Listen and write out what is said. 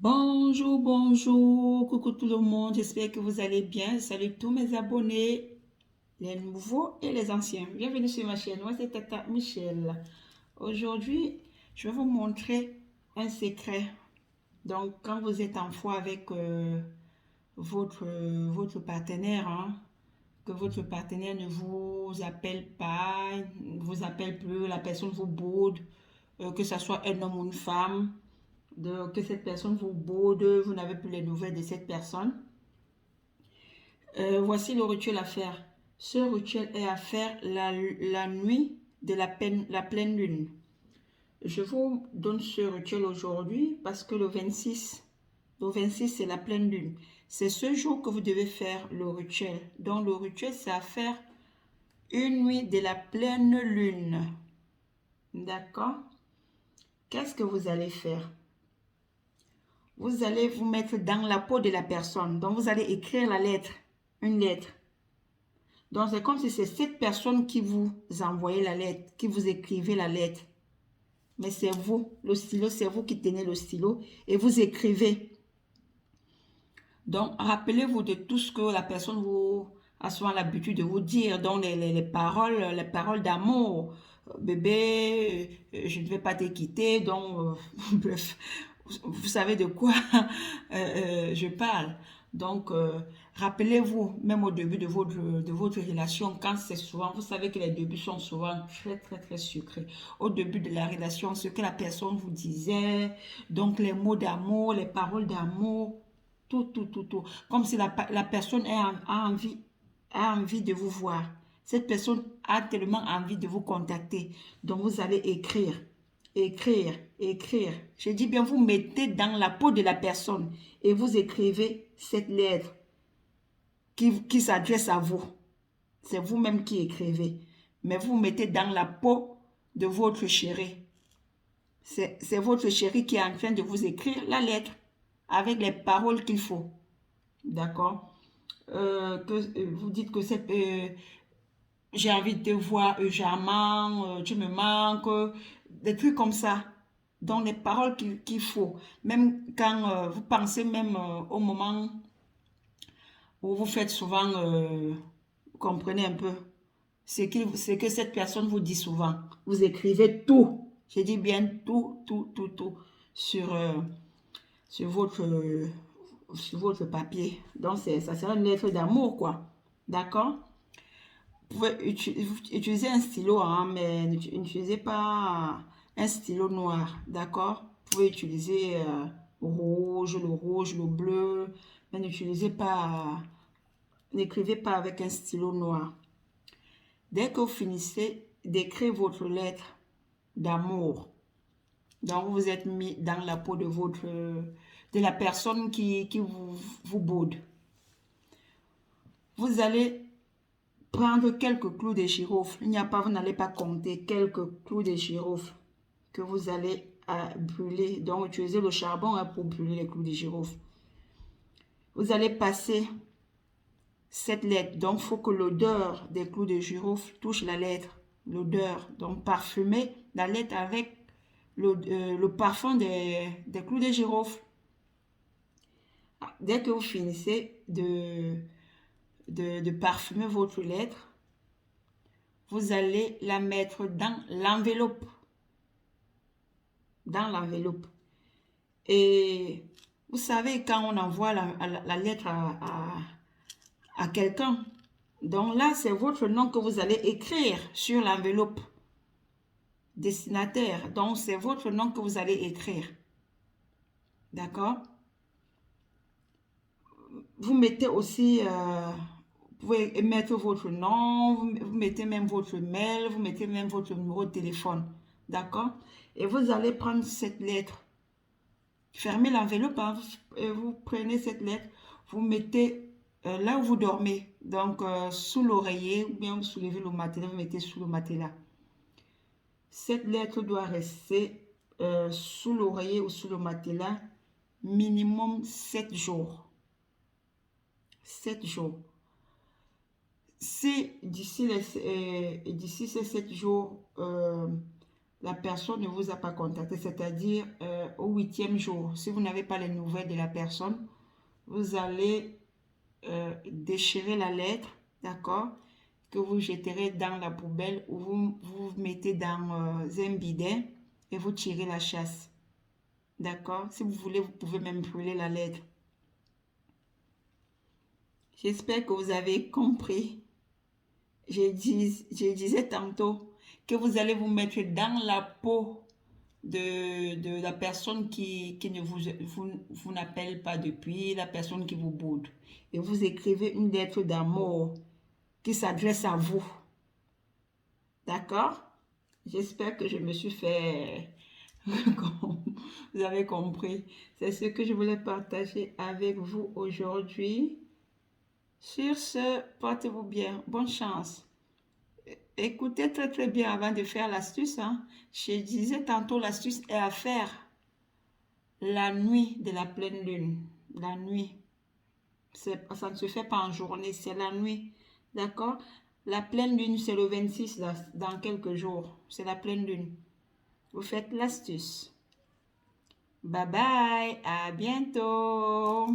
Bonjour, bonjour, coucou tout le monde, j'espère que vous allez bien. Salut tous mes abonnés, les nouveaux et les anciens. Bienvenue sur ma chaîne, moi c'est Tata Michel. Aujourd'hui, je vais vous montrer un secret. Donc, quand vous êtes en foi avec votre partenaire, hein, que votre partenaire ne vous appelle pas, ne vous appelle plus, la personne vous boude, que ce soit un homme ou une femme, que cette personne vous boude, vous n'avez plus les nouvelles de cette personne. Voici le rituel à faire. Ce rituel est à faire la nuit de la pleine lune. Je vous donne ce rituel aujourd'hui parce que le 26 c'est la pleine lune. C'est ce jour que vous devez faire le rituel. Donc le rituel, c'est à faire une nuit de la pleine lune. D'accord? Qu'est-ce que vous allez faire? Vous allez vous mettre dans la peau de la personne. Donc, vous allez écrire la lettre, une lettre. Donc, c'est comme si c'est cette personne qui vous envoyait la lettre, qui vous écrivait la lettre. Mais c'est vous, le stylo, c'est vous qui tenez le stylo et vous écrivez. Donc, rappelez-vous de tout ce que la personne vous a souvent l'habitude de vous dire. Donc, les paroles d'amour. Bébé, je ne vais pas te quitter. Donc, bref, vous savez de quoi je parle. Donc, rappelez-vous, même au début de votre relation, quand c'est souvent, vous savez que les débuts sont souvent très, très, très sucrés. Au début de la relation, ce que la personne vous disait, donc les mots d'amour, les paroles d'amour, tout, tout, tout, tout. Comme si la personne a envie de vous voir. Cette personne a tellement envie de vous contacter. Donc, vous allez écrire, écrire, écrire. Je dis bien, vous mettez dans la peau de la personne et vous écrivez cette lettre qui s'adresse à vous. C'est vous-même qui écrivez. Mais vous mettez dans la peau de votre chéri. C'est votre chéri qui est en train de vous écrire la lettre avec les paroles qu'il faut. D'accord? Vous dites que j'ai envie de te voir urgemment, tu me manques, des trucs comme ça. Donc les paroles qu'il faut. Même quand vous pensez même au moment où vous faites souvent, vous comprenez un peu, c'est que cette personne vous dit souvent. Vous écrivez tout. Je dis bien tout, tout, tout, tout sur, sur votre, sur votre papier. Donc, ça sera une lettre d'amour, quoi. D'accord? Vous pouvez utiliser un stylo, hein, mais n'utilisez pas un stylo noir. D'accord? Vous pouvez utiliser rouge, le bleu, mais n'écrivez pas avec un stylo noir. Dès que vous finissez d'écrire votre lettre d'amour, donc vous êtes mis dans la peau de la personne qui vous boude. Vous allez prendre quelques clous de girofle. Vous n'allez pas compter quelques clous de girofle que vous allez brûler. Donc, utilisez le charbon pour brûler les clous de girofle. Vous allez passer cette lettre. Donc, il faut que l'odeur des clous de girofle touche la lettre. L'odeur. Donc, parfumez la lettre avec le parfum des clous de girofle. Dès que vous finissez de parfumer votre lettre, vous allez la mettre dans l'enveloppe. Dans l'enveloppe. Et vous savez, quand on envoie la lettre à quelqu'un, donc là, c'est votre nom que vous allez écrire sur l'enveloppe. Destinataire. Donc, c'est votre nom que vous allez écrire. D'accord? Vous mettez aussi, vous pouvez mettre votre nom, vous mettez même votre mail, vous mettez même votre numéro de téléphone. D'accord? Et vous allez prendre cette lettre. Fermez l'enveloppe, hein, et vous prenez cette lettre, vous mettez là où vous dormez, donc sous l'oreiller, ou bien vous soulevez le matelas, vous mettez sous le matelas. Cette lettre doit rester sous l'oreiller ou sous le matelas minimum 7 jours. 7 jours. Si d'ici ces 7 jours, la personne ne vous a pas contacté, c'est-à-dire au 8e jour. Si vous n'avez pas les nouvelles de la personne, vous allez déchirer la lettre, d'accord, que vous jetterez dans la poubelle ou vous mettez dans un bidet et vous tirez la chasse. D'accord? Si vous voulez, vous pouvez même brûler la lettre. J'espère que vous avez compris. Je disais tantôt que vous allez vous mettre dans la peau de la personne qui ne vous n'appelle pas depuis, la personne qui vous boude. Et vous écrivez une lettre d'amour qui s'adresse à vous. D'accord? J'espère que je me suis fait... Vous avez compris. C'est ce que je voulais partager avec vous aujourd'hui. Sur ce, portez-vous bien. Bonne chance. Écoutez très très bien avant de faire l'astuce. Hein. Je disais tantôt, l'astuce est à faire la nuit de la pleine lune. La nuit. Ça ne se fait pas en journée, c'est la nuit. D'accord? La pleine lune, c'est le 26, là, dans quelques jours. C'est la pleine lune. Vous faites l'astuce. Bye bye, à bientôt.